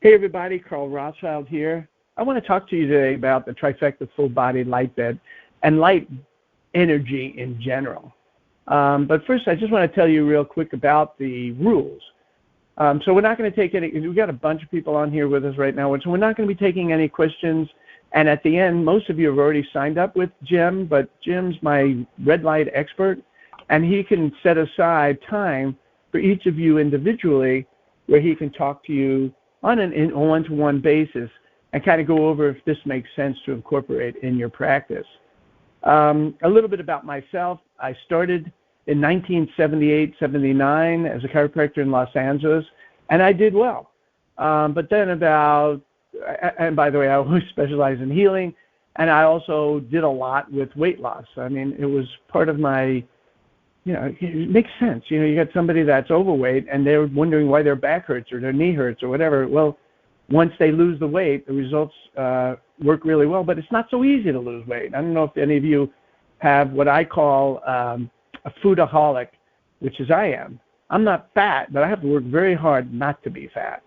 Hey everybody, Carl Rothschild here. I want to talk to you today about the Trifecta full body light bed and light energy in general. But first, I just want to tell you real quick about the rules. So we're not going to take any, we've got a bunch of people on here with us right now, so we're not going to be taking any questions. And at the end, most of you have already signed up with Jim, but Jim's my red light expert, and he can set aside time for each of you individually where he can talk to you on a one-to-one basis and kind of go over if this makes sense to incorporate in your practice. A little bit about myself. I started in 1978-79 as a chiropractor in Los Angeles, and I did well. But then and by the way, I always specialize in healing, and I also did a lot with weight loss. I mean, it was part of my, it makes sense. You got somebody that's overweight and they're wondering why their back hurts or their knee hurts or whatever. Well, once they lose the weight, the results work really well, but it's not so easy to lose weight. I don't know if any of you have what I call a foodaholic, which is I am. I'm not fat, but I have to work very hard not to be fat.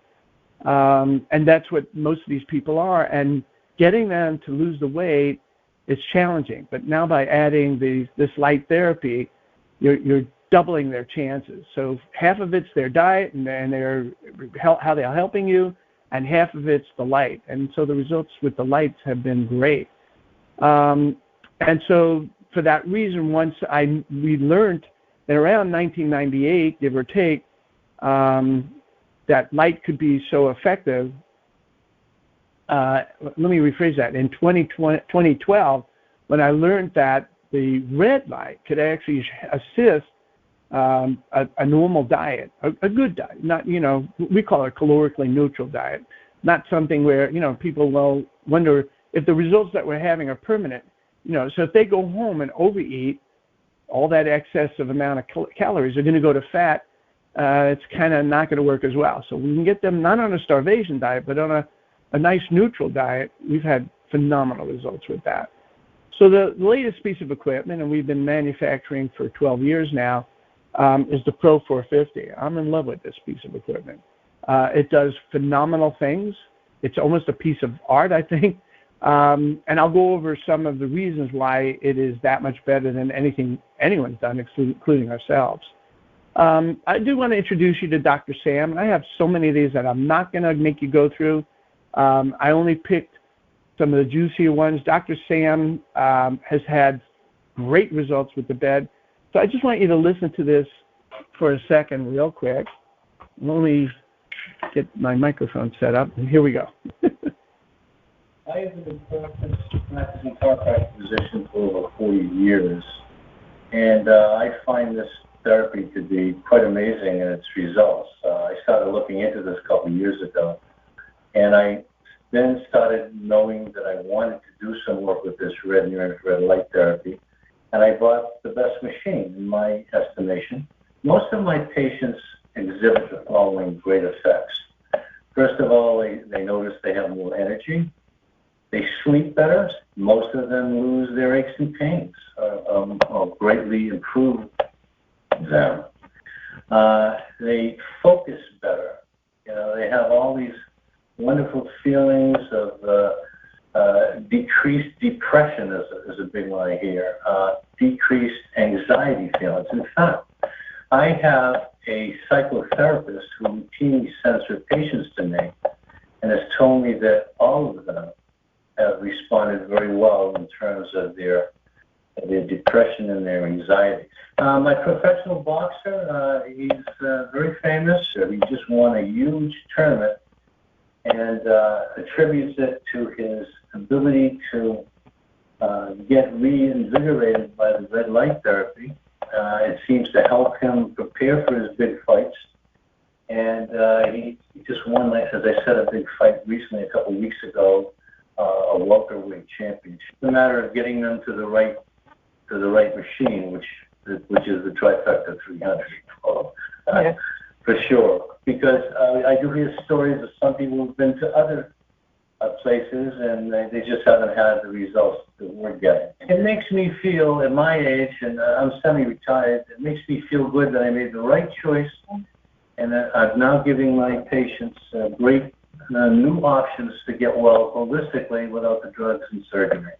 And that's what most of these people are. And getting them to lose the weight is challenging. But now by adding this light therapy, you're doubling their chances. So half of it's their diet and how they're helping you, and half of it's the light. And so the results with the lights have been great. And so for that reason, we learned that around 1998, give or take, that light could be so effective. Let me rephrase that. In 2012, when I learned that the red light could actually assist a normal diet, a good diet, not, we call it a calorically neutral diet, not something where, people will wonder if the results that we're having are permanent. So if they go home and overeat, all that excess of amount of calories are going to go to fat. It's kind of not going to work as well. So we can get them not on a starvation diet, but on a nice neutral diet. We've had phenomenal results with that. So the latest piece of equipment, and we've been manufacturing for 12 years now, is the Pro 450. I'm in love with this piece of equipment. It does phenomenal things. It's almost a piece of art, I think. And I'll go over some of the reasons why it is that much better than anything anyone's done, including ourselves. I do want to introduce you to Dr. Sam. I have so many of these that I'm not going to make you go through. I only picked some of the juicier ones. Dr. Sam has had great results with the bed. So I just want you to listen to this for a second real quick. Let me get my microphone set up, and here we go. I have been practicing chiropractic physician for over 40 years, and I find this therapy to be quite amazing in its results. I started looking into this a couple of years ago, and I then started knowing that I wanted to do some work with this red and infrared light therapy, and I bought the best machine in my estimation. Most of my patients exhibit the following great effects. First of all, they notice they have more energy. They sleep better. Most of them lose their aches and pains or greatly improve them. They focus better. They have all these wonderful feelings of decreased depression is a big one I hear, decreased anxiety feelings. In fact, I have a psychotherapist who routinely sends her patients to me and has told me that all of them have responded very well in terms of their depression and their anxiety. My professional boxer, he's very famous. He just won a huge tournament and attributes it to his ability to get reinvigorated by the red light therapy. It seems to help him prepare for his big fights. And he just won, as I said, a big fight recently, a couple of weeks ago, a welterweight championship. It's a matter of getting them to the right machine, which is the Trifecta 300. For sure. Because I do hear stories of some people who've been to other places and they just haven't had the results that we're getting. It makes me feel, at my age, and I'm semi-retired, it makes me feel good that I made the right choice and that I'm now giving my patients great new options to get well holistically without the drugs and surgery.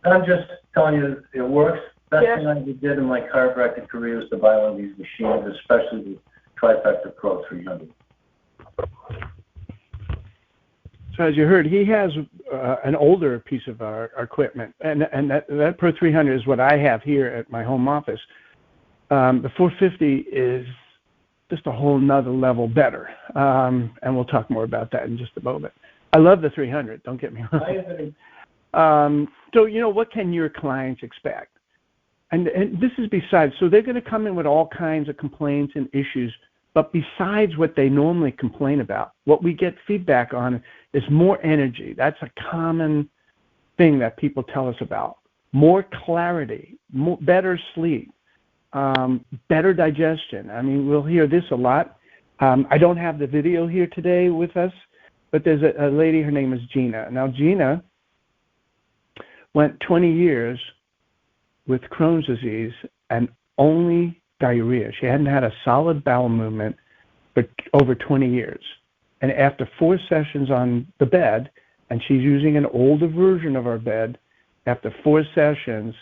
And I'm just telling you, it works. Best thing I ever did in my chiropractic career was to buy one of these machines, especially the Trifecta Pro 300. So as you heard, he has an older piece of our equipment, and that Pro 300 is what I have here at my home office. The 450 is just a whole nother level better, and we'll talk more about that in just a moment. I love the 300, don't get me wrong. So, what can your clients expect? And this is besides, so they're going to come in with all kinds of complaints and issues, but besides what they normally complain about, what we get feedback on is more energy. That's a common thing that people tell us about. More clarity, better sleep, better digestion. I mean, we'll hear this a lot. I don't have the video here today with us, but there's a lady, her name is Gina. Now, Gina went 20 years with Crohn's disease and only diarrhea. She hadn't had a solid bowel movement for over 20 years. And after 4 sessions on the bed, and she's using an older version of our bed, after 4 sessions,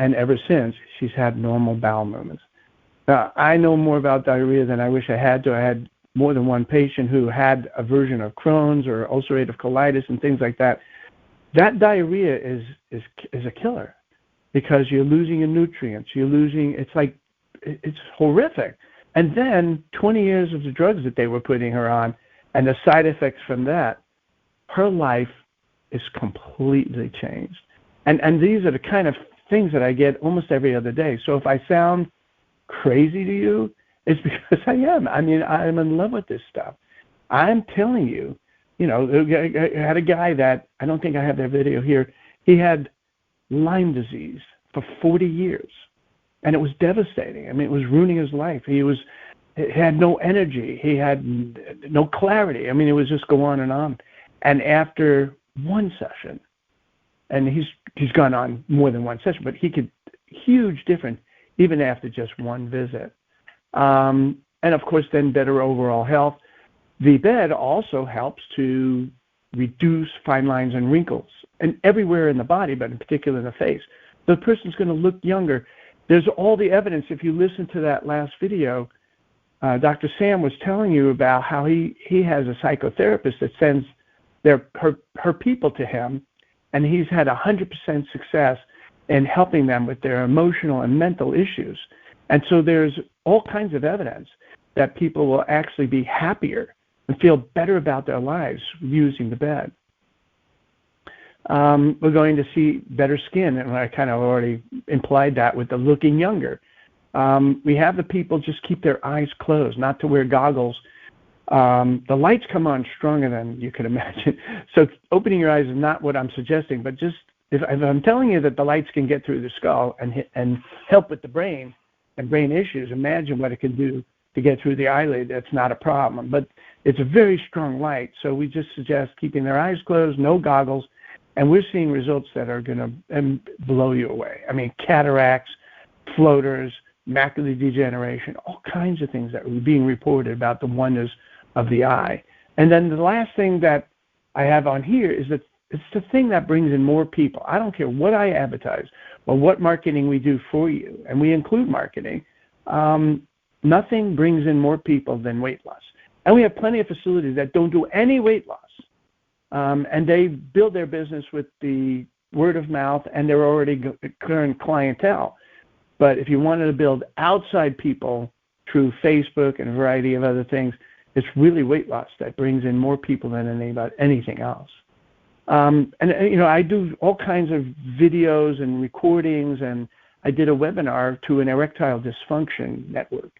and ever since, she's had normal bowel movements. Now, I know more about diarrhea than I wish I had to. I had more than one patient who had a version of Crohn's or ulcerative colitis and things like that. That diarrhea is a killer because you're losing your nutrients. It's horrific. And then 20 years of the drugs that they were putting her on and the side effects from that, her life is completely changed. And these are the kind of things that I get almost every other day. So if I sound crazy to you, it's because I am. I mean, I'm in love with this stuff. I'm telling you, I had a guy that, I don't think I have that video here, he had Lyme disease for 40 years. And it was devastating. I mean, it was ruining his life. He had no energy. He had no clarity. I mean, it was just go on. And after one session, and he's gone on more than one session, but he could, huge difference, even after just one visit. And of course, then better overall health. The bed also helps to reduce fine lines and wrinkles, and everywhere in the body, but in particular in the face. The person's going to look younger. There's all the evidence. If you listen to that last video, Dr. Sam was telling you about how he has a psychotherapist that sends her people to him, and he's had 100% success in helping them with their emotional and mental issues. And so there's all kinds of evidence that people will actually be happier and feel better about their lives using the bed. We're going to see better skin, and I kind of already implied that with the looking younger. We have the people just keep their eyes closed, not to wear goggles. The lights come on stronger than you can imagine. So opening your eyes is not what I'm suggesting, but just if I'm telling you that the lights can get through the skull and help with the brain and brain issues, imagine what it can do to get through the eyelid. That's not a problem, but it's a very strong light. So we just suggest keeping their eyes closed, no goggles, and we're seeing results that are going to blow you away. I mean, cataracts, floaters, macular degeneration, all kinds of things that are being reported about the wonders of the eye. And then the last thing that I have on here is that it's the thing that brings in more people. I don't care what I advertise or what marketing we do for you, and we include marketing. Nothing brings in more people than weight loss. And we have plenty of facilities that don't do any weight loss. And they build their business with the word of mouth and their already current clientele. But if you wanted to build outside people through Facebook and a variety of other things, it's really weight loss that brings in more people than anything else. I do all kinds of videos and recordings, and I did a webinar to an erectile dysfunction network.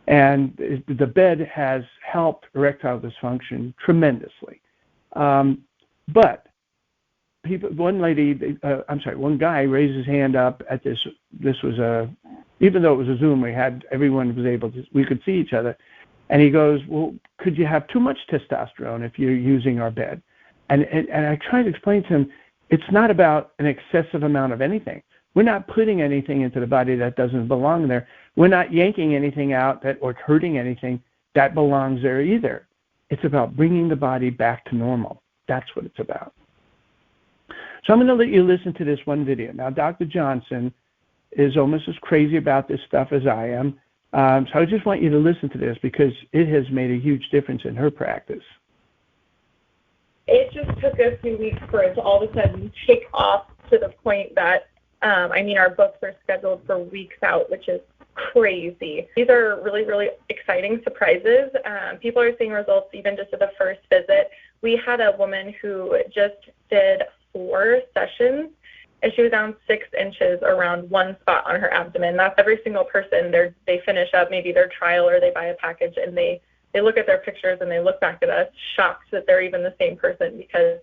And the bed has helped erectile dysfunction tremendously. But one guy raised his hand up at this. This was even though it was a Zoom, everyone was able to, we could see each other. And he goes, well, could you have too much testosterone if you're using our bed? And I tried to explain to him, it's not about an excessive amount of anything. We're not putting anything into the body that doesn't belong there. We're not yanking anything out or hurting anything that belongs there either. It's about bringing the body back to normal. That's what it's about. So I'm going to let you listen to this one video. Now, Dr. Johnson is almost as crazy about this stuff as I am. So I just want you to listen to this because it has made a huge difference in her practice. It just took a few weeks for it to all of a sudden take off to the point that, our books are scheduled for weeks out, which is crazy. These are really, really exciting surprises. People are seeing results even just at the first visit. We had a woman who just did 4 sessions, and she was down 6 inches around one spot on her abdomen. That's every single person. They finish up maybe their trial or they buy a package, and they look at their pictures and they look back at us shocked that they're even the same person because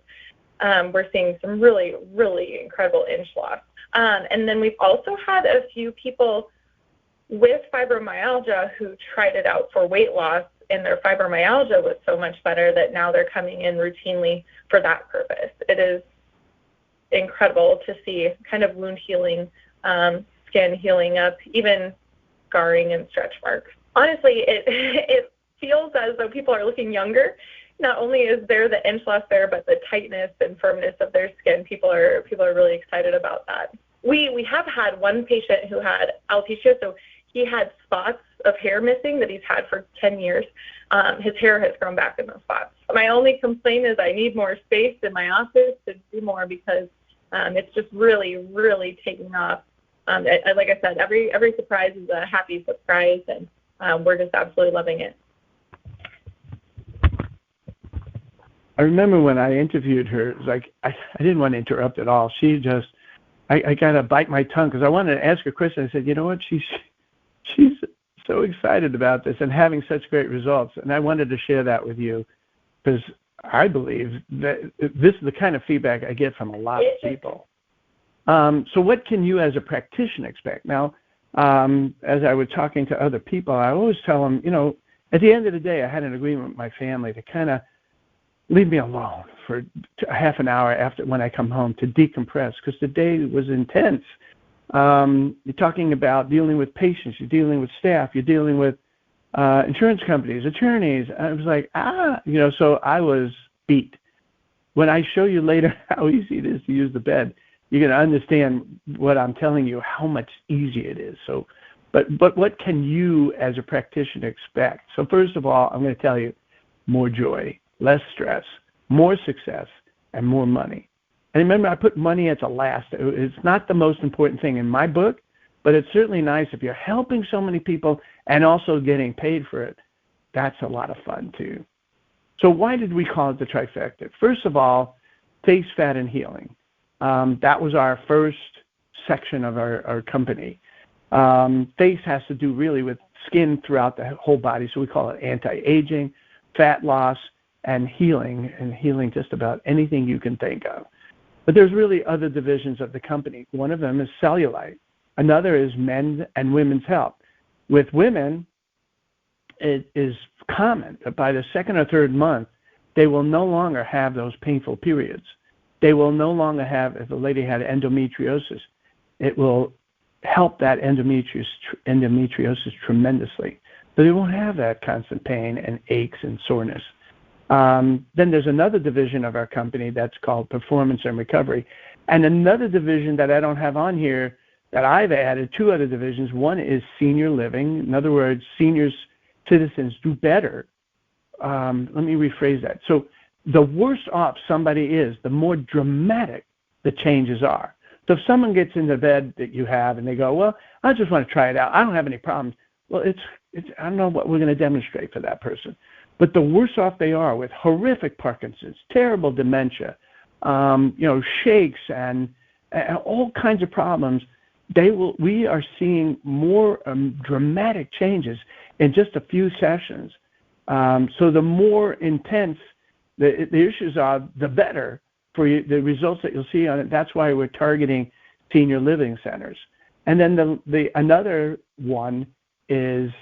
we're seeing some really, really incredible inch loss. And then we've also had a few people with fibromyalgia who tried it out for weight loss, and their fibromyalgia was so much better that now they're coming in routinely for that purpose. It is incredible to see kind of wound healing, skin healing up, even scarring and stretch marks. Honestly, it feels as though people are looking younger. Not only is there the inch loss there, but the tightness and firmness of their skin. People are really excited about that. We have had one patient who had alopecia, so he had spots of hair missing that he's had for 10 years. His hair has grown back in those spots. My only complaint is I need more space in my office to do more because it's just really, really taking off. Like I said, every surprise is a happy surprise, and we're just absolutely loving it. I remember when I interviewed her, it was like I didn't want to interrupt at all. She just, I got to bite my tongue because I wanted to ask her a question. I said, you know what, she's so excited about this and having such great results, and I wanted to share that with you because I believe that this is the kind of feedback I get from a lot of people. So what can you as a practitioner expect? Now, as I was talking to other people, I always tell them, at the end of the day, I had an agreement with my family to kind of leave me alone for half an hour after when I come home to decompress because the day was intense. You're talking about dealing with patients, you're dealing with staff, you're dealing with insurance companies, attorneys. I was like, so I was beat. When I show you later how easy it is to use the bed, you're going to understand what I'm telling you, how much easier it is. So, but what can you as a practitioner expect? So first of all, I'm going to tell you more joy, less stress, more success, and more money. And remember, I put money at the last. It's not the most important thing in my book, but it's certainly nice if you're helping so many people and also getting paid for it. That's a lot of fun, too. So why did we call it the Trifecta? First of all, face, fat, and healing. That was our first section of our company. Face has to do really with skin throughout the whole body, so we call it anti-aging, fat loss, and healing just about anything you can think of. But there's really other divisions of the company. One of them is cellulite. Another is men's and women's health. With women, it is common that by the second or third month, they will no longer have those painful periods. They will no longer have, if a lady had endometriosis, it will help that endometriosis tremendously. So they won't have that constant pain and aches and soreness. Then there's another division of our company that's called Performance and Recovery. And another division that I don't have on here that I've added, 2 other divisions. One is Senior Living. In other words, seniors, citizens do better. Let me rephrase that. So the worse off somebody is, the more dramatic the changes are. So if someone gets in the bed that you have and they go, well, I just want to try it out. I don't have any problems. Well, I don't know what we're going to demonstrate for that person. But the worse off they are with horrific Parkinson's, terrible dementia, shakes and all kinds of problems, we are seeing more dramatic changes in just a few sessions. So the more intense the issues are, the better for you, the results that you'll see on it. That's why we're targeting senior living centers. And then another one is,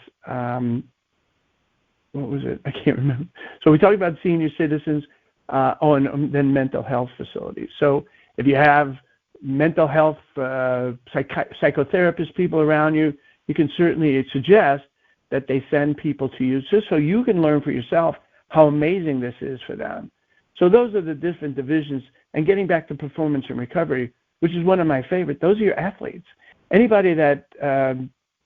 what was it? I can't remember. So we talked about senior citizens, and then mental health facilities. So if you have mental health psychotherapist people around you, you can certainly suggest that they send people to you just so you can learn for yourself how amazing this is for them. So those are the different divisions. And getting back to performance and recovery, which is one of my favorite, those are your athletes. Anybody that,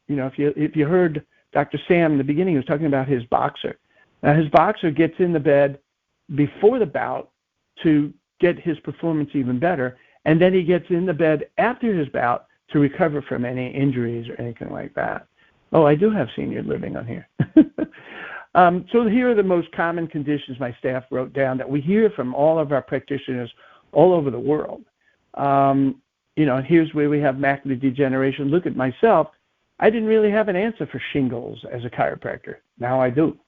if you heard Dr. Sam in the beginning, he was talking about his boxer. Now, his boxer gets in the bed before the bout to get his performance even better, and then he gets in the bed after his bout to recover from any injuries or anything like that. Oh, I do have senior living on here. So here are the most common conditions my staff wrote down that we hear from all of our practitioners all over the world. Here's where we have macular degeneration. Look at myself. I didn't really have an answer for shingles as a chiropractor. Now I do.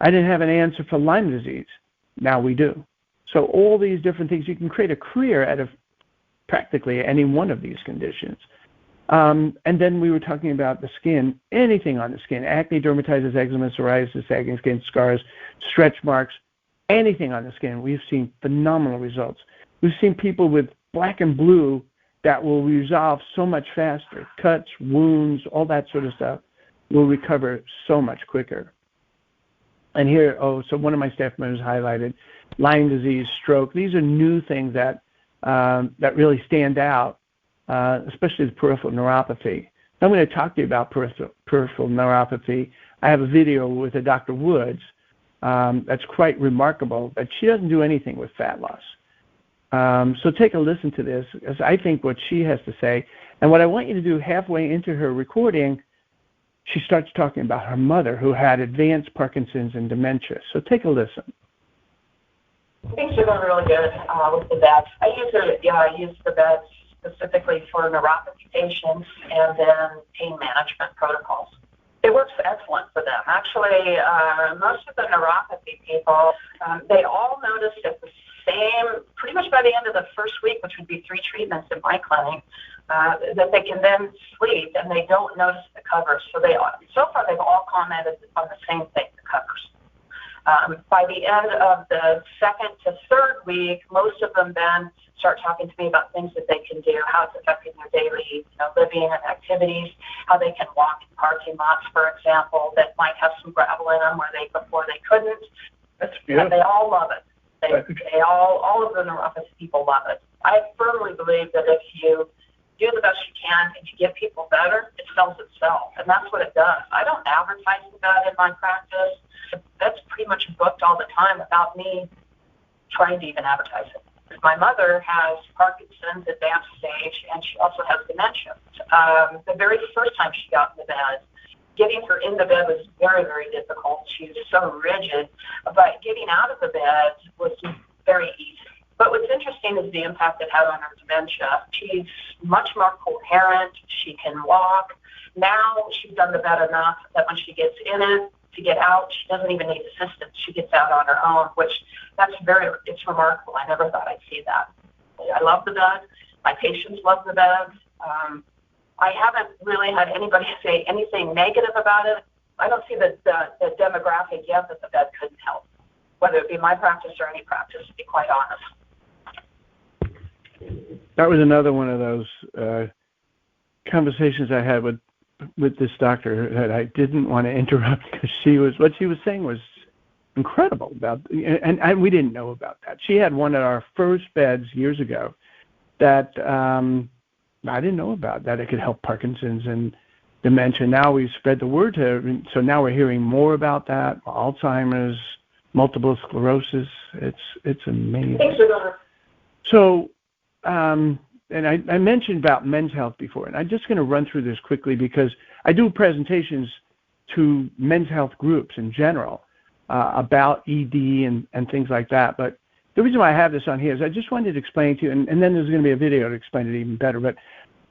I didn't have an answer for Lyme disease. Now we do. So all these different things, you can create a career out of practically any one of these conditions. And then we were talking about the skin, anything on the skin, acne, dermatitis, eczema, psoriasis, sagging skin, scars, stretch marks, anything on the skin. We've seen phenomenal results. We've seen people with black and blue that will resolve so much faster. Cuts, wounds, all that sort of stuff will recover so much quicker. And here, so one of my staff members highlighted Lyme disease, stroke. These are new things that really stand out, especially the peripheral neuropathy. I'm going to talk to you about peripheral neuropathy. I have a video with a Dr. Woods that's quite remarkable, that she doesn't do anything with fat loss. So take a listen to this, because I think what she has to say, and what I want you to do halfway into her recording, she starts talking about her mother who had advanced Parkinson's and dementia. So take a listen. Things are going really good with the beds. I use the beds specifically for neuropathy patients and then pain management protocols. It works excellent for them. Actually, most of the neuropathy people, they all noticed at the same, pretty much by the end of the first week, which would be 3 treatments in my clinic, that they can then sleep and they don't notice the covers. So far they've all commented on the same thing, the covers. By the end of the 2nd to 3rd week, most of them then start talking to me about things that they can do, how it's affecting their daily living and activities, how they can walk in parking lots, for example, that might have some gravel in them where before they couldn't. That's beautiful. And they all love it. They all of the neuropathy people love it. I firmly believe that if you do the best you can and you get people better, it sells itself, and that's what it does. I don't advertise that in my practice. That's pretty much booked all the time without me trying to even advertise it. My mother has Parkinson's advanced stage, and she also has dementia. The very first time she got in the bed, getting her in the bed was very, very difficult. She was so rigid, but getting out of the bed was very easy. But what's interesting is the impact it had on her dementia. She's much more coherent. She can walk. Now she's done the bed enough that when she gets in it, to get out, she doesn't even need assistance. She gets out on her own, which it's remarkable. I never thought I'd see that. I love the bed. My patients love the bed. I haven't really had anybody say anything negative about it. I don't see the demographic yet that the bed couldn't help, whether it be my practice or any practice, to be quite honest. That was another one of those conversations I had with this doctor that I didn't want to interrupt, because what she was saying was incredible about, and we didn't know about that. She had one of our first beds years ago that I didn't know about, that it could help Parkinson's and dementia. Now we've spread the word to her, so now we're hearing more about that, Alzheimer's, multiple sclerosis. It's amazing. So, and I mentioned about men's health before, and I'm just going to run through this quickly because I do presentations to men's health groups in general about ED and things like that. But the reason why I have this on here is I just wanted to explain to you, and then there's going to be a video to explain it even better, but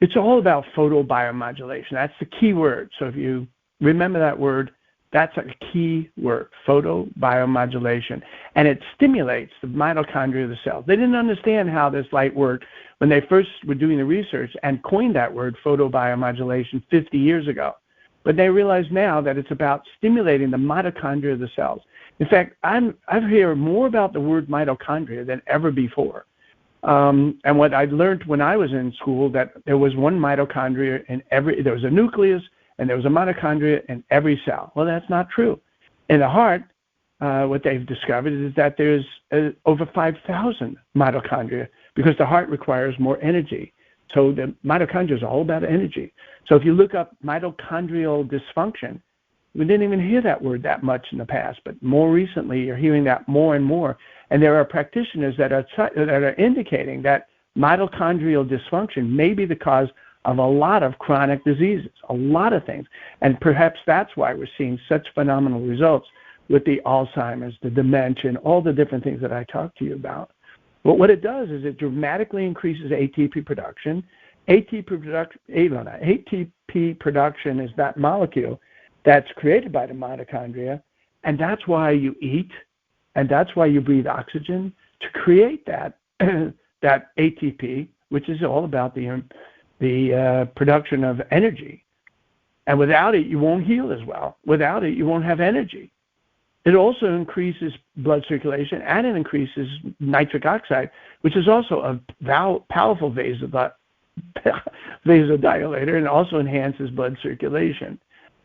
it's all about photobiomodulation. That's the key word. So if you remember that word, that's a key word, photobiomodulation. And it stimulates the mitochondria of the cell. They didn't understand how this light worked when they first were doing the research and coined that word, photobiomodulation, 50 years ago. But they realize now that it's about stimulating the mitochondria of the cells. In fact, I hear more about the word mitochondria than ever before. And what I learned when I was in school, that there was one mitochondria in there was a nucleus, and there was a mitochondria in every cell. Well, that's not true. In the heart, what they've discovered is that there's over 5,000 mitochondria because the heart requires more energy. So the mitochondria is all about energy. So if you look up mitochondrial dysfunction, we didn't even hear that word that much in the past, but more recently you're hearing that more and more. And there are practitioners that are indicating that mitochondrial dysfunction may be the cause of a lot of chronic diseases, a lot of things. And perhaps that's why we're seeing such phenomenal results with the Alzheimer's, the dementia, and all the different things that I talked to you about. But what it does is it dramatically increases ATP production. ATP production is that molecule that's created by the mitochondria, and that's why you eat, and that's why you breathe oxygen, to create that that ATP, which is all about the production of energy. And without it, you won't heal as well. Without it, you won't have energy. It also increases blood circulation, and it increases nitric oxide, which is also a powerful vasodilator and also enhances blood circulation.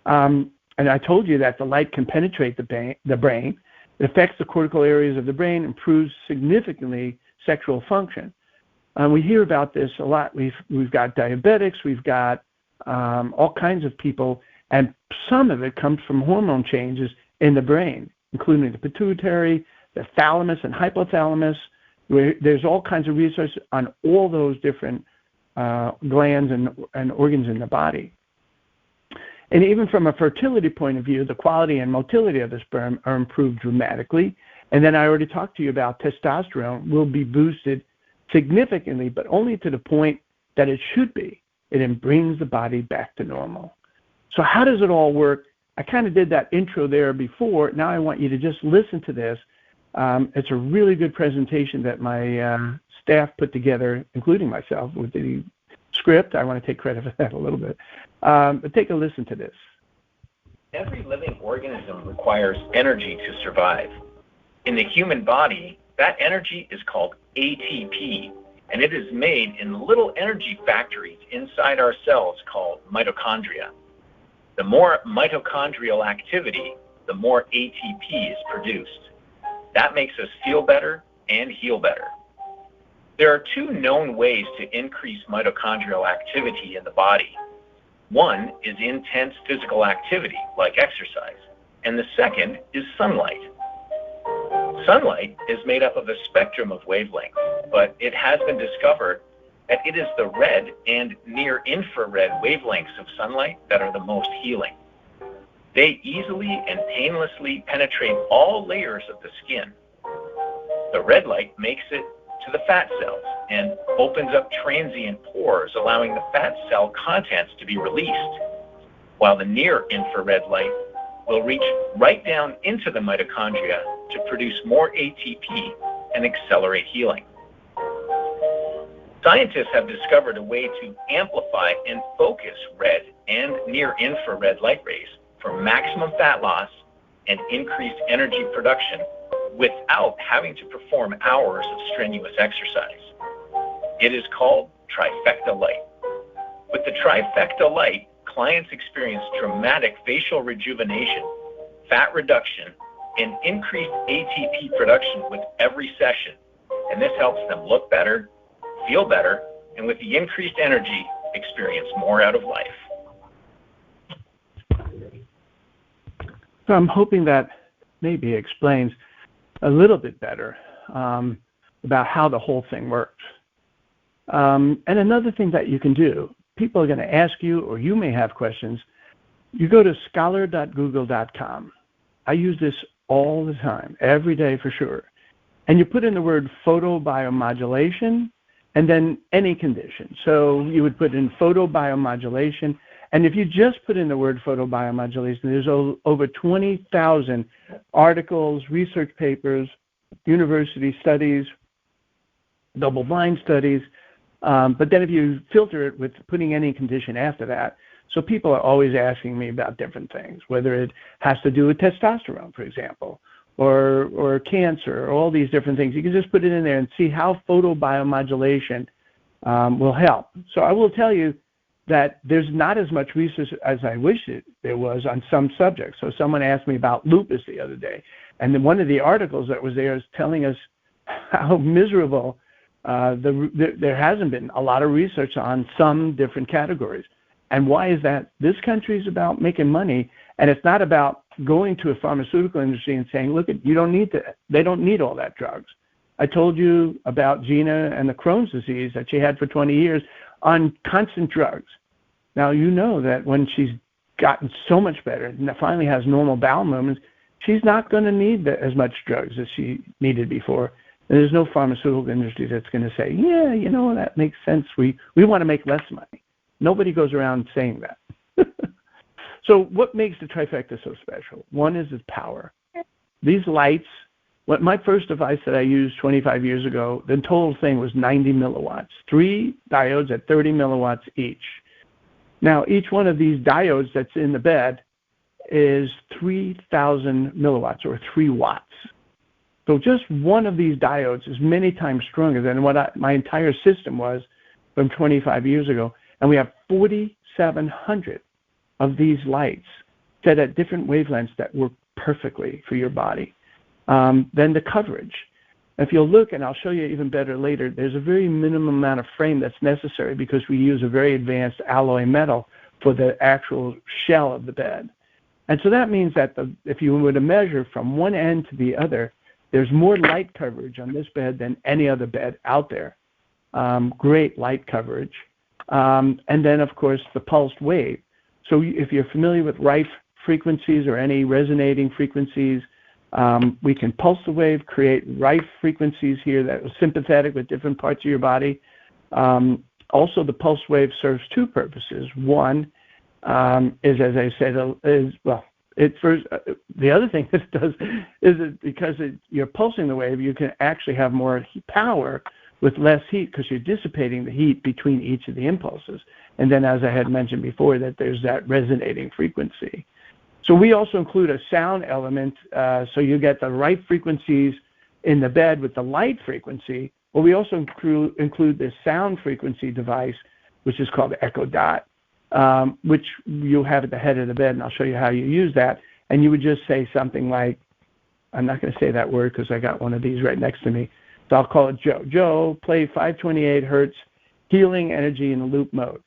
And I told you that the light can penetrate the brain. It affects the cortical areas of the brain, improves significantly sexual function. We hear about this a lot. We've got diabetics, we've got all kinds of people, and some of it comes from hormone changes in the brain, including the pituitary, the thalamus and hypothalamus. There's all kinds of research on all those different glands and organs in the body. And even from a fertility point of view, the quality and motility of the sperm are improved dramatically. And then I already talked to you about testosterone will be boosted significantly, but only to the point that it should be. It brings the body back to normal. So how does it all work? I kind of did that intro there before. Now I want you to just listen to this. It's a really good presentation that my staff put together, including myself, with the script. I want to take credit for that a little bit. But take a listen to this. Every living organism requires energy to survive. In the human body, that energy is called ATP, and it is made in little energy factories inside our cells called mitochondria. The more mitochondrial activity, the more ATP is produced. That makes us feel better and heal better. There are two known ways to increase mitochondrial activity in the body. One is intense physical activity, like exercise, and the second is sunlight. Sunlight is made up of a spectrum of wavelengths, but it has been discovered that it is the red and near-infrared wavelengths of sunlight that are the most healing. They easily and painlessly penetrate all layers of the skin. The red light makes it to the fat cells and opens up transient pores, allowing the fat cell contents to be released, while the near-infrared light will reach right down into the mitochondria to produce more ATP and accelerate healing. Scientists have discovered a way to amplify and focus red and near-infrared light rays for maximum fat loss and increased energy production without having to perform hours of strenuous exercise. It is called Trifecta light. With the Trifecta light, clients experience dramatic facial rejuvenation, fat reduction, and increased ATP production with every session. And this helps them look better, feel better, and with the increased energy, experience more out of life. So I'm hoping that maybe explains a little bit better about how the whole thing works. And another thing that you can do, people are going to ask you, or you may have questions, you go to scholar.google.com. I use this all the time, every day for sure. And you put in the word photobiomodulation and then any condition. So you would put in photobiomodulation, and if you just put in the word photobiomodulation, there's over 20,000 articles, research papers, university studies, double-blind studies. But then if you filter it with putting any condition after that, so people are always asking me about different things, whether it has to do with testosterone, for example, or cancer, or all these different things. You can just put it in there and see how photobiomodulation will help. So I will tell you that there's not as much research as I wish there was on some subjects. So someone asked me about lupus the other day, And then one of the articles that was there is telling us how miserable there hasn't been a lot of research on some different categories. And why is that? This country is about making money, and it's not about going to a pharmaceutical industry and saying, look, you don't need to, they don't need all that drugs. I told you about Gina and the Crohn's disease that she had for 20 years on constant drugs. Now, you know that when she's gotten so much better and finally has normal bowel movements, she's not going to need as much drugs as she needed before. And there's no pharmaceutical industry that's going to say, yeah, you know, that makes sense. We want to make less money. Nobody goes around saying that. So what makes the Trifecta so special? One is its power. These lights, my first device that I used 25 years ago, the total thing was 90 milliwatts, 3 diodes at 30 milliwatts each. Now, each one of these diodes that's in the bed is 3,000 milliwatts or 3 watts. So just one of these diodes is many times stronger than what my entire system was from 25 years ago. And we have 4,700 of these lights set at different wavelengths that work perfectly for your body. Then the coverage. If you'll look, and I'll show you even better later, there's a very minimum amount of frame that's necessary because we use a very advanced alloy metal for the actual shell of the bed. And so that means that if you were to measure from one end to the other, there's more light coverage on this bed than any other bed out there. Great light coverage. And then, of course, the pulsed wave. So if you're familiar with Rife frequencies or any resonating frequencies, we can pulse the wave, create Rife frequencies here that are sympathetic with different parts of your body. Also, the pulse wave serves 2 purposes. One is, as I said, the other thing it does is because you're pulsing the wave, you can actually have more power with less heat because you're dissipating the heat between each of the impulses. And then, as I had mentioned before, that there's that resonating frequency. So we also include a sound element, so you get the right frequencies in the bed with the light frequency. But we also include this sound frequency device, which is called the Echo Dot, which you'll have at the head of the bed, and I'll show you how you use that. And you would just say something like, I'm not going to say that word because I got one of these right next to me. So I'll call it Joe. Joe, play 528 hertz healing energy in the loop mode.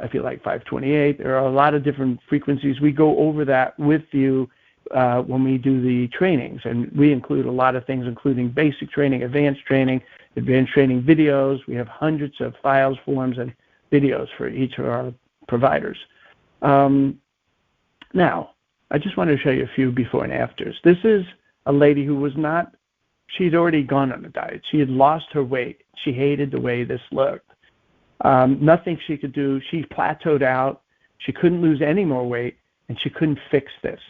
I feel like 528. There are a lot of different frequencies. We go over that with you when we do the trainings, and we include a lot of things, including basic training, advanced training videos. We have hundreds of files, forms, and videos for each of our providers. Now, I just wanted to show you a few before and afters. This is a lady who was not, she'd already gone on a diet. She had lost her weight. She hated the way this looked. Nothing she could do. She plateaued out. She couldn't lose any more weight, and she couldn't fix this.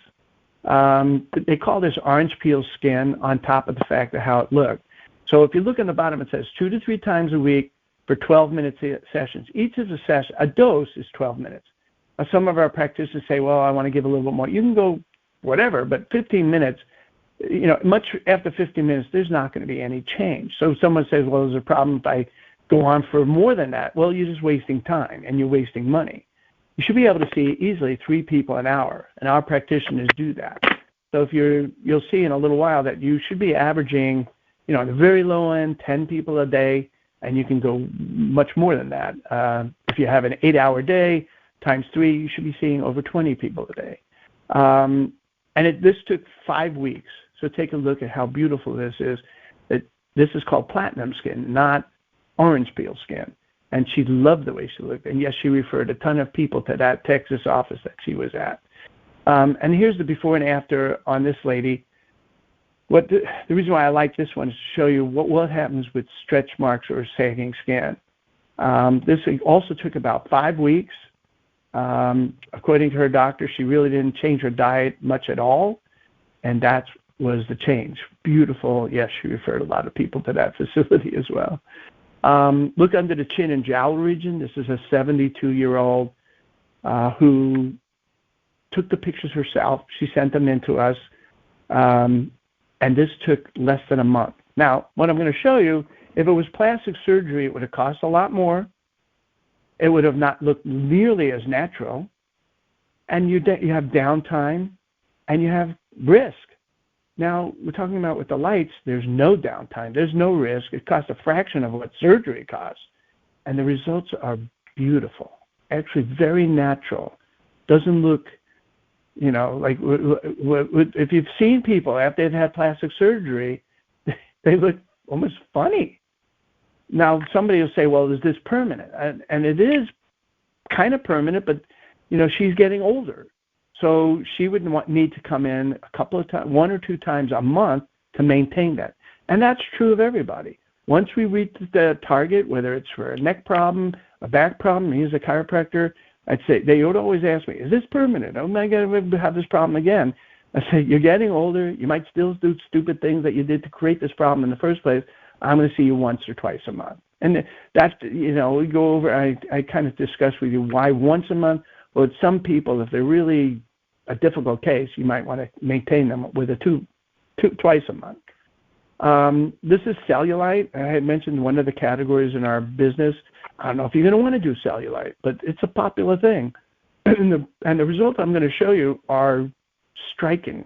They call this orange peel skin on top of the fact of how it looked. So if you look on the bottom, it says 2 to 3 times a week for 12-minute sessions. Each of the sessions, a dose is 12 minutes. Now, some of our practitioners say, well, I want to give a little bit more. You can go whatever, but 15 minutes, you know, much after 15 minutes, there's not going to be any change. So someone says, well, there's a problem if I go on for more than that. Well, you're just wasting time and you're wasting money. You should be able to see easily 3 people an hour, and our practitioners do that. So if you'll see in a little while that you should be averaging, you know, on the very low end, 10 people a day, and you can go much more than that. If you have an 8-hour day times 3, you should be seeing over 20 people a day. And this took 5 weeks. So take a look at how beautiful this is. This is called platinum skin, not orange peel skin. And she loved the way she looked. And yes, she referred a ton of people to that Texas office that she was at. And here's the before and after on this lady. The reason why I like this one is to show you what happens with stretch marks or sagging skin. This also took about 5 weeks. According to her doctor, she really didn't change her diet much at all. And that was the change. Beautiful. Yes, she referred a lot of people to that facility as well. Look under the chin and jowl region. This is a 72-year-old who took the pictures herself. She sent them in to us. And this took less than a month. Now, what I'm going to show you, if it was plastic surgery, it would have cost a lot more. It would have not looked nearly as natural. And you have downtime, and you have risk. Now, we're talking about with the lights, there's no downtime. There's no risk. It costs a fraction of what surgery costs. And the results are beautiful, actually very natural. Doesn't look, like if you've seen people after they've had plastic surgery, they look almost funny. Now, somebody will say, well, is this permanent? And it is kind of permanent, but, she's getting older. So she would need to come in a couple of times, 1 or 2 times a month to maintain that. And that's true of everybody. Once we reach the target, whether it's for a neck problem, a back problem, he's a chiropractor, I'd say, they would always ask me, is this permanent? Oh, am I going to have this problem again? I say, you're getting older. You might still do stupid things that you did to create this problem in the first place. I'm going to see you once or twice a month. And that's, we go over, I kind of discuss with you why once a month. Well, with some people, if they're really a difficult case, you might want to maintain them with twice a month. This is cellulite. I had mentioned one of the categories in our business. I don't know if you're going to want to do cellulite, but it's a popular thing. And the results I'm going to show you are striking.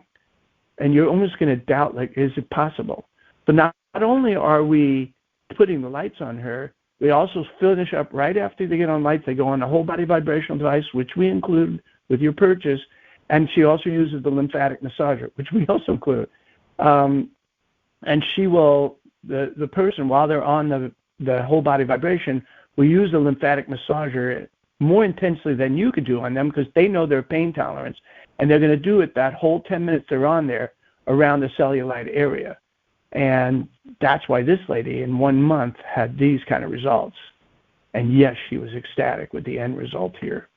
And you're almost going to doubt, is it possible? But not only are we putting the lights on her, we also finish up right after they get on lights. They go on a whole body vibrational device, which we include with your purchase. And she also uses the lymphatic massager, which we also include. And she will, the person, while they're on the whole body vibration, will use the lymphatic massager more intensely than you could do on them because they know their pain tolerance. And they're going to do it that whole 10 minutes they're on there around the cellulite area. And that's why this lady in 1 month had these kind of results. And yes, she was ecstatic with the end result here.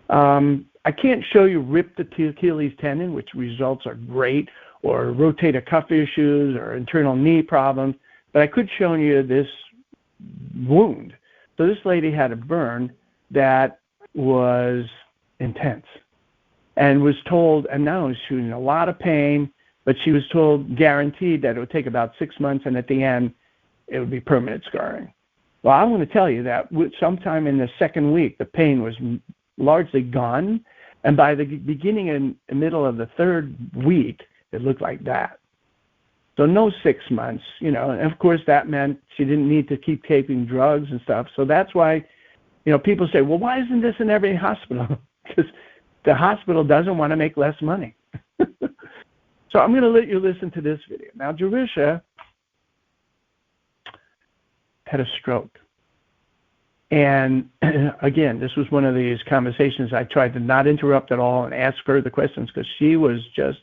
I can't show you rip the Achilles tendon, which results are great, or rotator cuff issues or internal knee problems, but I could show you this wound. So this lady had a burn that was intense and was told, and not only she was in a lot of pain, but she was told, guaranteed, that it would take about 6 months, and at the end, it would be permanent scarring. Well, I'm going to tell you that sometime in the second week, the pain was largely gone, and by the beginning and middle of the third week, it looked like that. So no 6 months, and of course that meant she didn't need to keep taking drugs and stuff. So that's why, people say, well, why isn't this in every hospital? Because the hospital doesn't want to make less money. So I'm going to let you listen to this video. Now, Jerusha had a stroke. And again, this was one of these conversations I tried to not interrupt at all and ask her the questions because she was just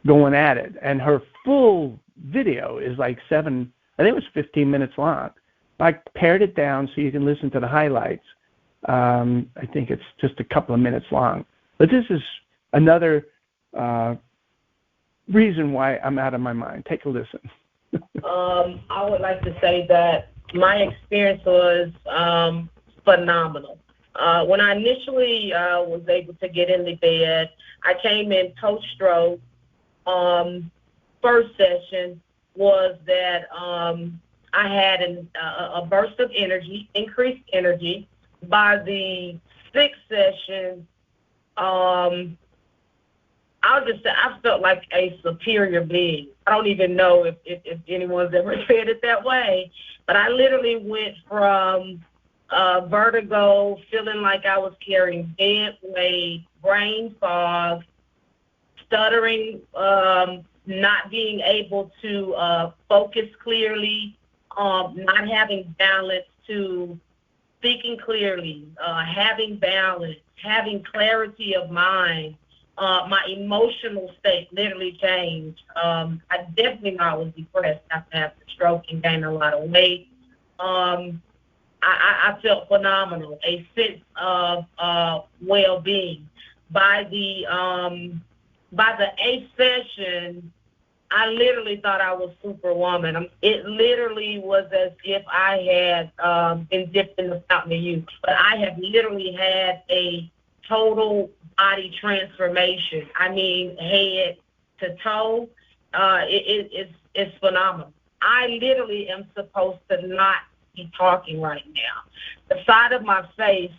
going at it. And her full video is like I think it was 15 minutes long. I pared it down so you can listen to the highlights. I think it's just a couple of minutes long. But this is another reason why I'm out of my mind. Take a listen. I would like to say that my experience was phenomenal. When I initially was able to get in the bed, I came in post-stroke. First session was that I had a burst of energy, increased energy. By the 6th session, I felt like a superior being. I don't even know if anyone's ever said it that way, but I literally went from vertigo, feeling like I was carrying dead weight, brain fog, stuttering, not being able to focus clearly, not having balance, to speaking clearly, having balance, having clarity of mind. My emotional state literally changed. I definitely know I was depressed after having the stroke and gaining a lot of weight. I felt phenomenal, a sense of well-being. By the 8th session, I literally thought I was Superwoman. It literally was as if I had been dipped in the fountain of youth. But I have literally had a total body transformation. I mean, head to toe. It's phenomenal. I literally am supposed to not be talking right now. The side of my face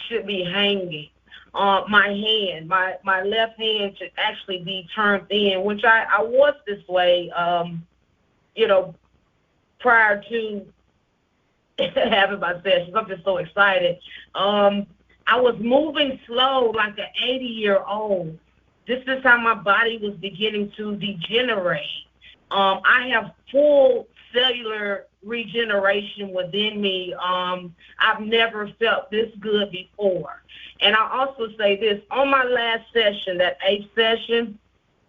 should be hanging. my hand. My left hand should actually be turned in, which I was this way, prior to having my sessions. I'm just so excited. I was moving slow like an 80-year-old. This is how my body was beginning to degenerate. I have full cellular regeneration within me. I've never felt this good before. And I also say this, on my last session, that 8th session,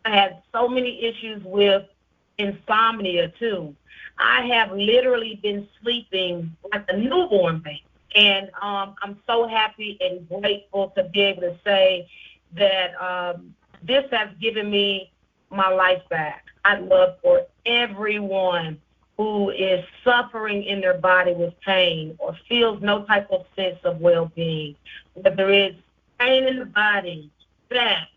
I had so many issues with insomnia too. I have literally been sleeping like a newborn baby. And I'm so happy and grateful to be able to say that this has given me my life back. I'd love for everyone who is suffering in their body with pain or feels no type of sense of well-being, whether it's pain in the body, that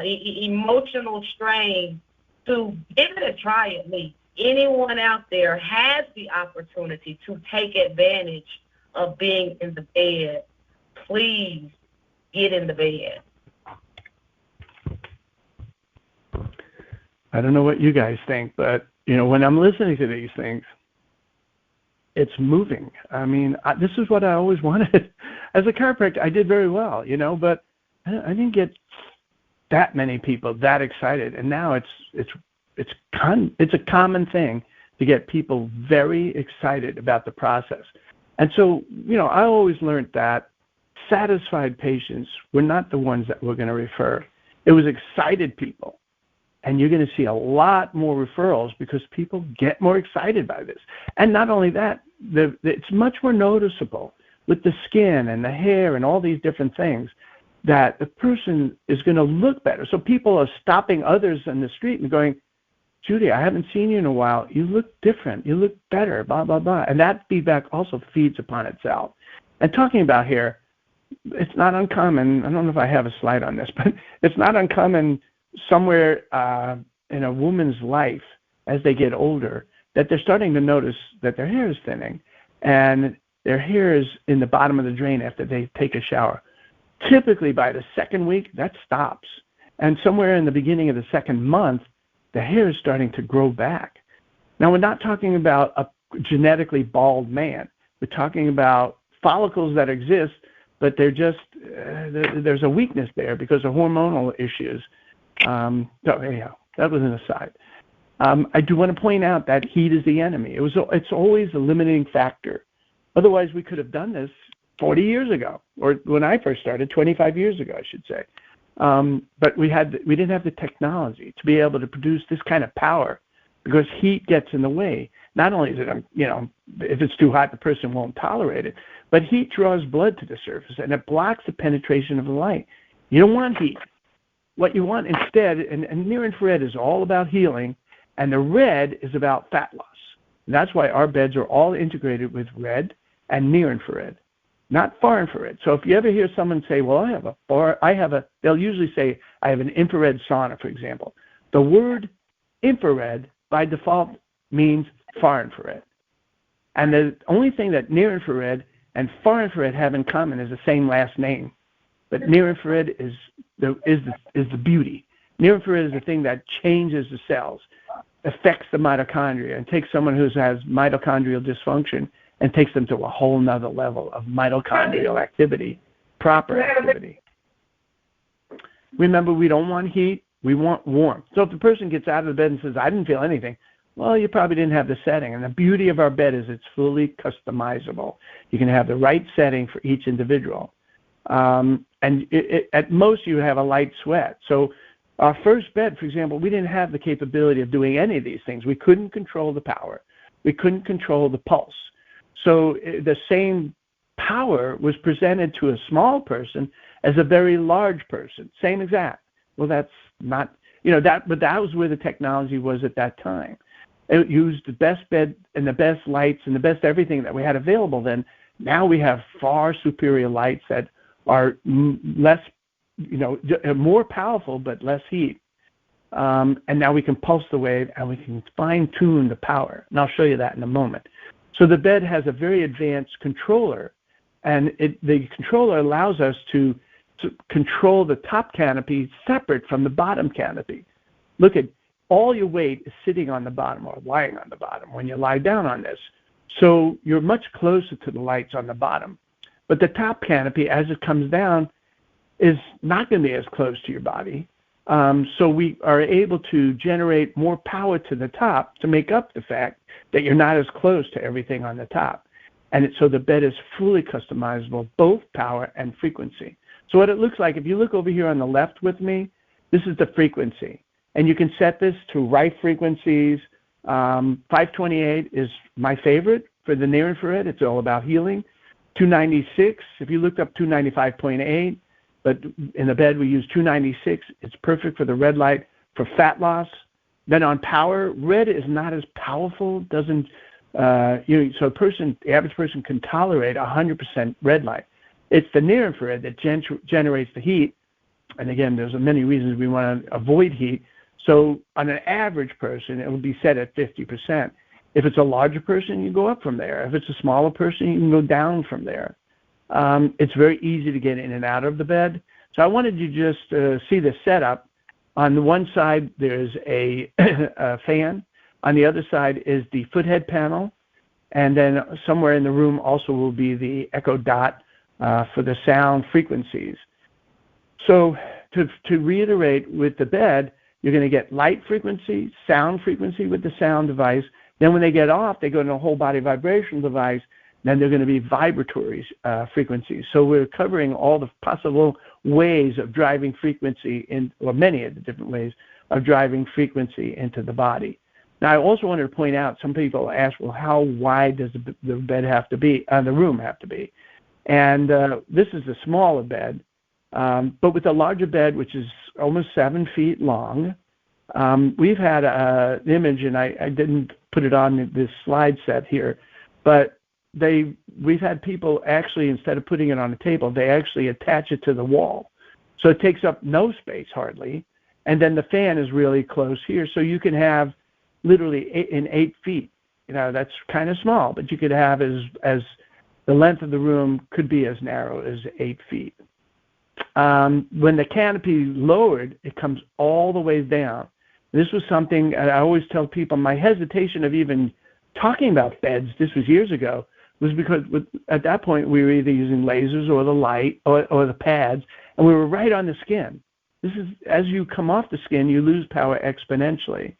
emotional strain, to give it a try at least. Anyone out there has the opportunity to take advantage of being in the bed. Please get in the bed. I don't know what you guys think, but, when I'm listening to these things, it's moving. I mean, this is what I always wanted. As a chiropractor, I did very well, but I didn't get that many people that excited. And now it's a common thing to get people very excited about the process. And so, I always learned that satisfied patients were not the ones that we're going to refer. It was excited people. And you're going to see a lot more referrals because people get more excited by this. And not only that, it's much more noticeable with the skin and the hair and all these different things that the person is going to look better. So people are stopping others in the street and going, Judy, I haven't seen you in a while. You look different. You look better, blah, blah, blah. And that feedback also feeds upon itself. And talking about hair, it's not uncommon. I don't know if I have a slide on this, but it's not uncommon somewhere in a woman's life as they get older that they're starting to notice that their hair is thinning and their hair is in the bottom of the drain after they take a shower. Typically by the second week, that stops. And somewhere in the beginning of the second month, the hair is starting to grow back. Now, we're not talking about a genetically bald man. We're talking about follicles that exist, but they're just, there's a weakness there because of hormonal issues. So anyhow, that was an aside. I do want to point out that heat is the enemy. It's always a limiting factor. Otherwise, we could have done this 40 years ago, or when I first started, 25 years ago, I should say. But we didn't have the technology to be able to produce this kind of power because heat gets in the way. Not only is it, if it's too hot, the person won't tolerate it, but heat draws blood to the surface and it blocks the penetration of the light. You don't want heat. What you want instead, and near-infrared is all about healing, and the red is about fat loss. And that's why our beds are all integrated with red and near-infrared, not far-infrared. So if you ever hear someone say, well, they'll usually say, I have an infrared sauna, for example. The word infrared, by default, means far-infrared. And the only thing that near-infrared and far-infrared have in common is the same last name. But near-infrared is the beauty. Near-infrared is the thing that changes the cells, affects the mitochondria, and takes someone who has mitochondrial dysfunction and takes them to a whole nother level of mitochondrial activity, proper activity. Remember, we don't want heat, we want warmth. So if the person gets out of the bed and says, I didn't feel anything, well, you probably didn't have the setting. And the beauty of our bed is it's fully customizable. You can have the right setting for each individual. And at most, you have a light sweat. So our first bed, for example, we didn't have the capability of doing any of these things. We couldn't control the power. We couldn't control the pulse. So the same power was presented to a small person as a very large person. Same exact. Well, that's not, but that was where the technology was at that time. It used the best bed and the best lights and the best everything that we had available then. Now we have far superior lights that are less, more powerful but less heat. And now we can pulse the wave and we can fine-tune the power. And I'll show you that in a moment. So the bed has a very advanced controller, and the controller allows us to control the top canopy separate from the bottom canopy. Look at all your weight is sitting on the bottom or lying on the bottom when you lie down on this. So you're much closer to the lights on the bottom. But the top canopy, as it comes down, is not going to be as close to your body. So we are able to generate more power to the top to make up the fact that you're not as close to everything on the top. And so the bed is fully customizable, both power and frequency. So what it looks like, if you look over here on the left with me, this is the frequency. And you can set this to right frequencies. 528 is my favorite for the near infrared. It's all about healing. 296, if you looked up 295.8, but in the bed we use 296. It's perfect for the red light for fat loss. Then on power, red is not as powerful. Doesn't so the average person can tolerate 100% red light. It's the near infrared that generates the heat. And again, there's many reasons we want to avoid heat. So on an average person, it will be set at 50%. If it's a larger person, you go up from there. If it's a smaller person, you can go down from there. It's very easy to get in and out of the bed. So I wanted you to just see the setup. On the one side, there's a fan. On the other side is the foothead panel. And then somewhere in the room also will be the echo dot for the sound frequencies. So to reiterate with the bed, you're going to get light frequency, sound frequency with the sound device. Then when they get off, they go to a whole body vibrational device. Then they're going to be vibratory frequencies. So we're covering all the possible ways of driving frequency or many of the different ways of driving frequency into the body. Now, I also wanted to point out, some people ask, well, how wide does the bed have to be, the room have to be? And this is a smaller bed, but with a larger bed, which is almost 7 feet long, we've had an image, and I didn't put it on this slide set here, but we've had people actually, instead of putting it on a table, they actually attach it to the wall. So it takes up no space hardly, and then the fan is really close here, so you can have literally 8 feet. You know, that's kind of small, but you could have as the length of the room could be as narrow as 8 feet. When the canopy lowered, it comes all the way down. This was something I always tell people, my hesitation of even talking about beds, this was years ago, was because at that point we were either using lasers or the light or the pads, and we were right on the skin. This is, as you come off the skin, you lose power exponentially.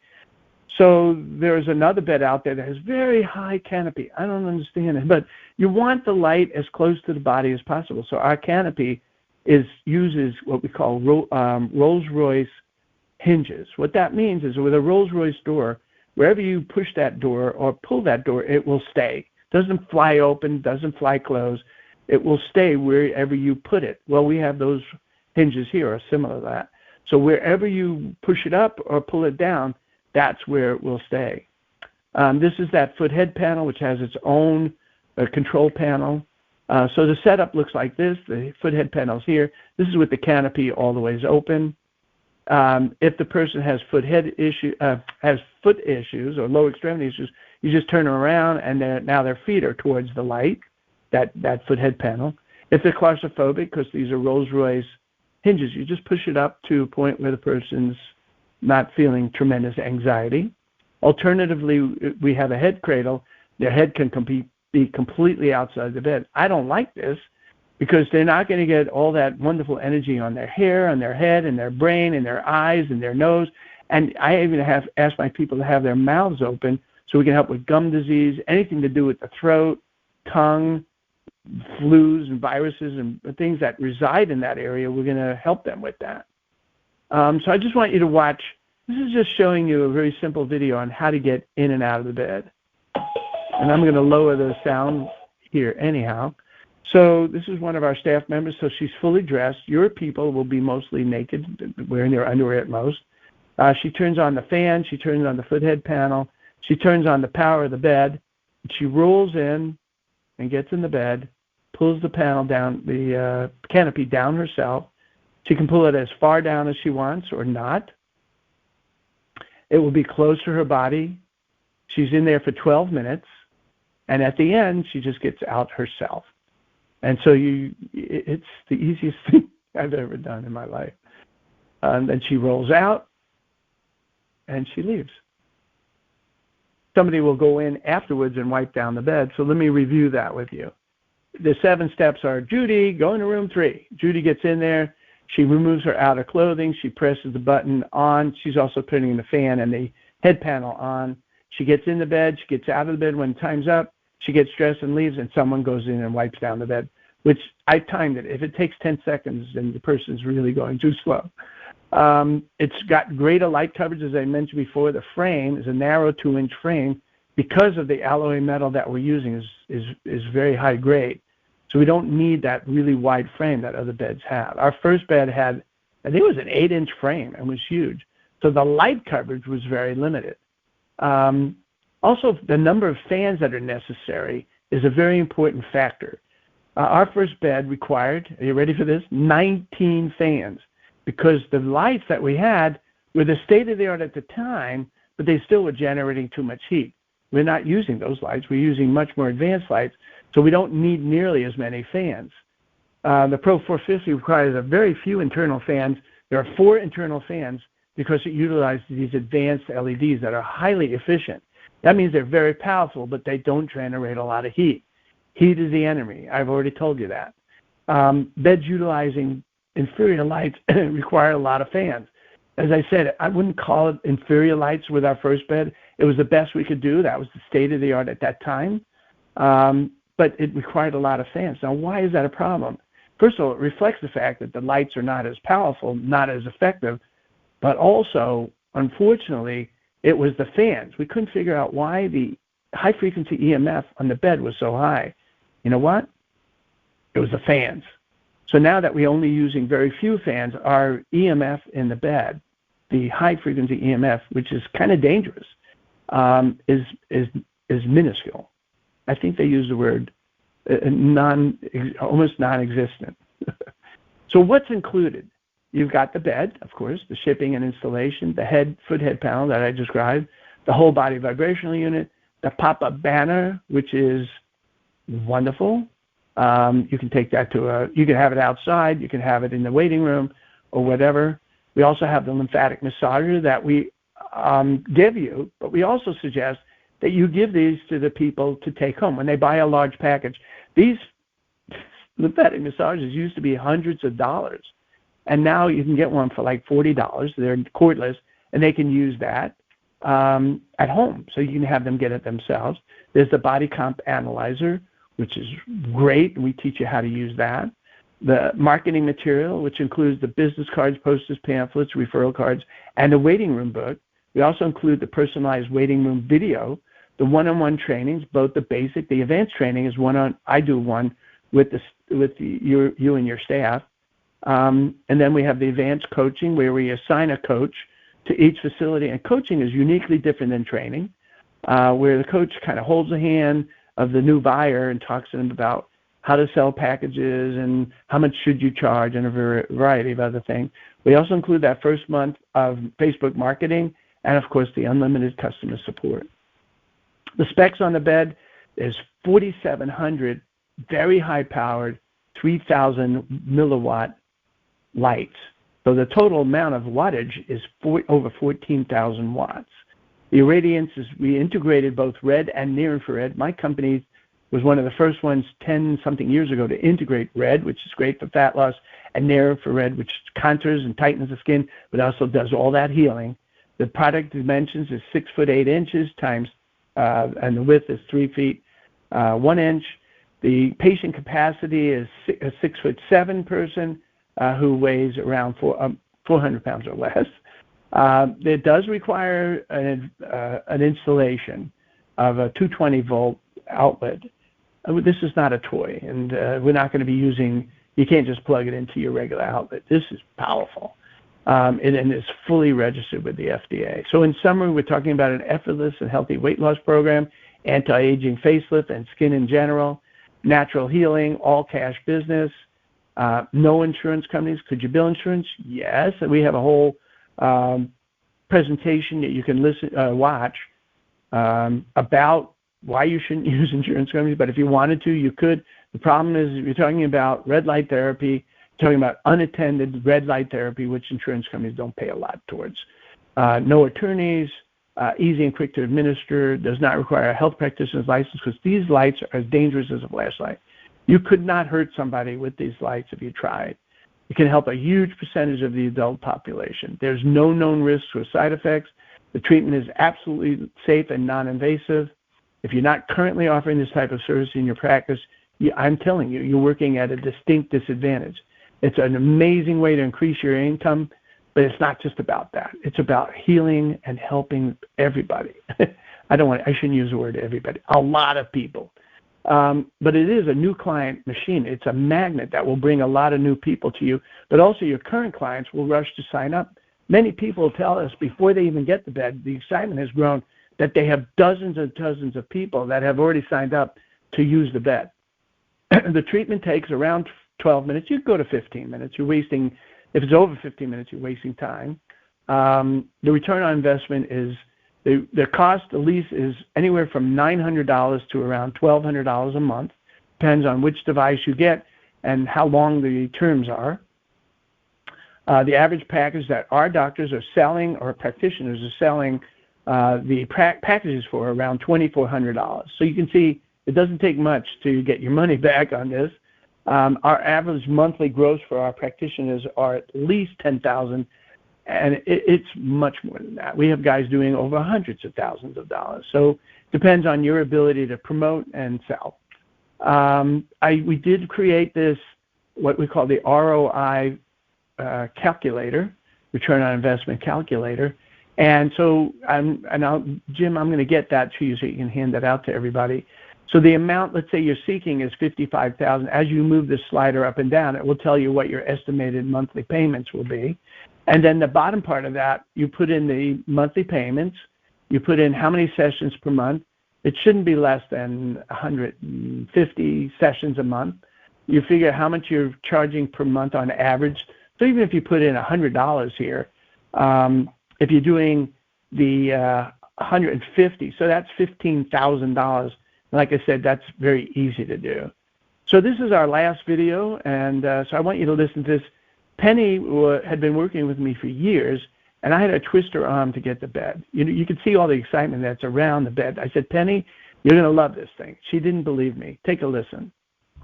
So there's another bed out there that has very high canopy. I don't understand it, but you want the light as close to the body as possible. So our canopy uses what we call Rolls-Royce hinges. What that means is with a Rolls-Royce door, wherever you push that door or pull that door, it will stay. Doesn't fly open, doesn't fly close. It will stay wherever you put it. Well, we have those hinges here are similar to that. So wherever you push it up or pull it down, that's where it will stay. This is that foothead panel, which has its own control panel. So the setup looks like this. The foothead panel's here. This is with the canopy all the ways open. If the person has foot issues or low extremity issues, you just turn them around, and now their feet are towards the light, that foothead panel. If they're claustrophobic, because these are Rolls-Royce hinges, you just push it up to a point where the person's not feeling tremendous anxiety. Alternatively, we have a head cradle. Their head can be completely outside the bed. I don't like this because they're not going to get all that wonderful energy on their hair, on their head, and their brain, and their eyes, and their nose. And I even have asked my people to have their mouths open so we can help with gum disease, anything to do with the throat, tongue, flus and viruses and things that reside in that area. We're going to help them with that. So I just want you to watch. This is just showing you a very simple video on how to get in and out of the bed. And I'm going to lower the sound here anyhow. So this is one of our staff members. So she's fully dressed. Your people will be mostly naked, wearing their underwear at most. She turns on the fan. She turns on the foothead panel. She turns on the power of the bed. She rolls in and gets in the bed, pulls the panel down, the canopy down herself. She can pull it as far down as she wants or not. It will be close to her body. She's in there for 12 minutes. And at the end, she just gets out herself. And so it's the easiest thing I've ever done in my life. Then she rolls out, and she leaves. Somebody will go in afterwards and wipe down the bed. So let me review that with you. The 7 steps are, Judy, go into room 3. Judy gets in there. She removes her outer clothing. She presses the button on. She's also putting the fan and the head panel on. She gets in the bed. She gets out of the bed when time's up. She gets dressed and leaves, and someone goes in and wipes down the bed, which I timed it. If it takes 10 seconds, then the person's really going too slow. It's got greater light coverage, as I mentioned before. The frame is a narrow 2-inch frame. Because of the alloy metal that we're using is very high grade. So we don't need that really wide frame that other beds have. Our first bed had, I think it was an 8-inch frame and was huge. So the light coverage was very limited. Also, the number of fans that are necessary is a very important factor. Our first bed required, are you ready for this? 19 fans, because the lights that we had were the state-of-the-art at the time, but they still were generating too much heat. We're not using those lights. We're using much more advanced lights, so we don't need nearly as many fans. The Pro 450 requires a very few internal fans. There are 4 internal fans because it utilizes these advanced LEDs that are highly efficient. That means they're very powerful, but they don't generate a lot of heat. Heat is the enemy. I've already told you that. Beds utilizing inferior lights require a lot of fans. As I said, I wouldn't call it inferior lights with our first bed. It was the best we could do. That was the state-of-the-art at that time. But it required a lot of fans. Now, why is that a problem? First of all, it reflects the fact that the lights are not as powerful, not as effective, but also, unfortunately, it was the fans. We couldn't figure out why the high-frequency EMF on the bed was so high. You know what? It was the fans. So now that we're only using very few fans, our EMF in the bed, the high-frequency EMF, which is kind of dangerous, is minuscule. I think they use the word almost non-existent. So what's included? You've got the bed, of course, the shipping and installation, the foot-head panel that I described, the whole body vibrational unit, the pop-up banner, which is wonderful. You can take that you can have it outside, you can have it in the waiting room or whatever. We also have the lymphatic massager that we give you, but we also suggest that you give these to the people to take home when they buy a large package. These lymphatic massagers used to be hundreds of dollars, and now you can get one for like $40. They're cordless, and they can use that at home, so you can have them get it themselves. There's the body comp analyzer, which is great, and we teach you how to use that. The marketing material, which includes the business cards, posters, pamphlets, referral cards, and the waiting room book. We also include the personalized waiting room video, the one-on-one trainings, both the basic, the advanced training is I do one with you and your staff. And then we have the advanced coaching where we assign a coach to each facility. And coaching is uniquely different than training, where the coach kind of holds the hand of the new buyer and talks to them about how to sell packages and how much should you charge and a variety of other things. We also include that first month of Facebook marketing and, of course, the unlimited customer support. The specs on the bed is 4,700 very high-powered 3,000 milliwatt lights. So the total amount of wattage is over 14,000 watts. The irradiance we integrated both red and near-infrared. My company was one of the first ones 10-something years ago to integrate red, which is great for fat loss, and near-infrared, which contours and tightens the skin, but also does all that healing. The product dimensions is 6 foot 8 inches times, and the width is 3 feet 1 inch. The patient capacity is a 6'7" person who weighs around 400 pounds or less. It does require an installation of a 220 volt outlet. This is not a toy, and we're not going to be using. You can't just plug it into your regular outlet. This is powerful. And it's fully registered with the FDA. So in summary, we're talking about an effortless and healthy weight loss program, anti-aging facelift and skin in general, natural healing, all cash business, no insurance companies. Could you bill insurance? Yes. And we have a whole presentation that you can watch about why you shouldn't use insurance companies. But if you wanted to, you could. The problem is if you're talking about red light therapy, talking about unattended red light therapy, which insurance companies don't pay a lot towards. No attorneys, easy and quick to administer, does not require a health practitioner's license because these lights are as dangerous as a flashlight. You could not hurt somebody with these lights if you tried. It can help a huge percentage of the adult population. There's no known risks or side effects. The treatment is absolutely safe and non-invasive. If you're not currently offering this type of service in your practice, I'm telling you, you're working at a distinct disadvantage. It's an amazing way to increase your income, but it's not just about that. It's about healing and helping everybody. I shouldn't use the word everybody, a lot of people. But it is a new client machine. It's a magnet that will bring a lot of new people to you, but also your current clients will rush to sign up. Many people tell us before they even get the bed, the excitement has grown that they have dozens and dozens of people that have already signed up to use the bed. The treatment takes around 12 minutes. You go to 15 minutes. You're wasting, if it's over 15 minutes, you're wasting time. The return on investment is, the cost, the lease is anywhere from $900 to around $1,200 a month. Depends on which device you get and how long the terms are. The average package that our doctors are selling or practitioners are selling the packages for around $2,400. So you can see it doesn't take much to get your money back on this. Our average monthly gross for our practitioners are at least $10,000. And it's much more than that. We have guys doing over hundreds of thousands of dollars. So it depends on your ability to promote and sell. We did create this, what we call the ROI calculator, return on investment calculator. And so, Jim, I'm going to get that to you so you can hand that out to everybody. So the amount, let's say you're seeking is $55,000. As you move the slider up and down, it will tell you what your estimated monthly payments will be. And then the bottom part of that, you put in the monthly payments, you put in how many sessions per month. It shouldn't be less than 150 sessions a month. You figure how much you're charging per month on average. So even if you put in $100 here, if you're doing the 150, so that's $15,000. Like I said, that's very easy to do. So this is our last video, and so I want you to listen to this. Penny had been working with me for years, and I had to twist her arm to get the bed. You could see all the excitement that's around the bed. I said, Penny, you're going to love this thing. She didn't believe me. Take a listen.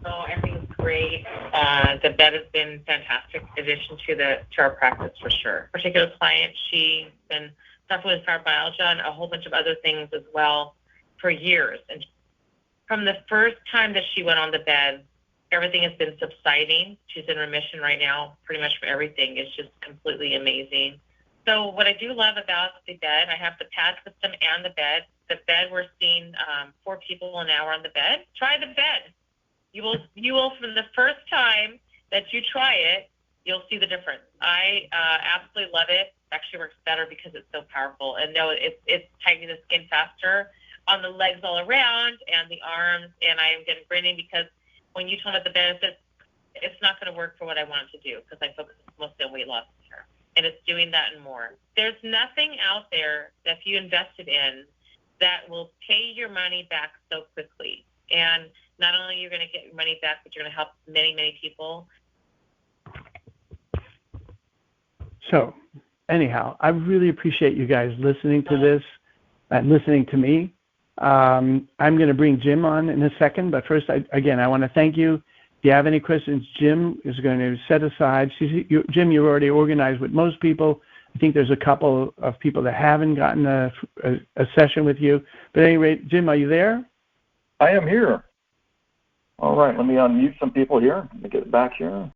Oh, everything's great. The bed has been a fantastic addition to our practice for sure. Particular client, she's been suffering with fibromyalgia and a whole bunch of other things as well for years. And from the first time that she went on the bed, everything has been subsiding. She's in remission right now, pretty much for everything. It's just completely amazing. So what I do love about the bed, I have the pad system and the bed. The bed, we're seeing 4 people an hour on the bed. Try the bed. You will from the first time that you try it, you'll see the difference. I absolutely love it. It actually works better because it's so powerful. And no, it's tightening the skin faster on the legs all around and the arms. And I am getting grinning because when you told me the benefits, it's not going to work for what I want it to do because I focus mostly on weight loss here. And it's doing that and more. There's nothing out there that if you invested in that will pay your money back so quickly. And not only you're going to get your money back, but you're going to help many, many people. So, anyhow, I really appreciate you guys listening to this and listening to me. I'm going to bring Jim on in a second, but first, I want to thank you. If you have any questions, Jim is going to set aside. Jim, you're already organized with most people. I think there's a couple of people that haven't gotten a session with you. But at any rate, Jim, are you there? I am here. All right, let me unmute some people here. Let me get back here.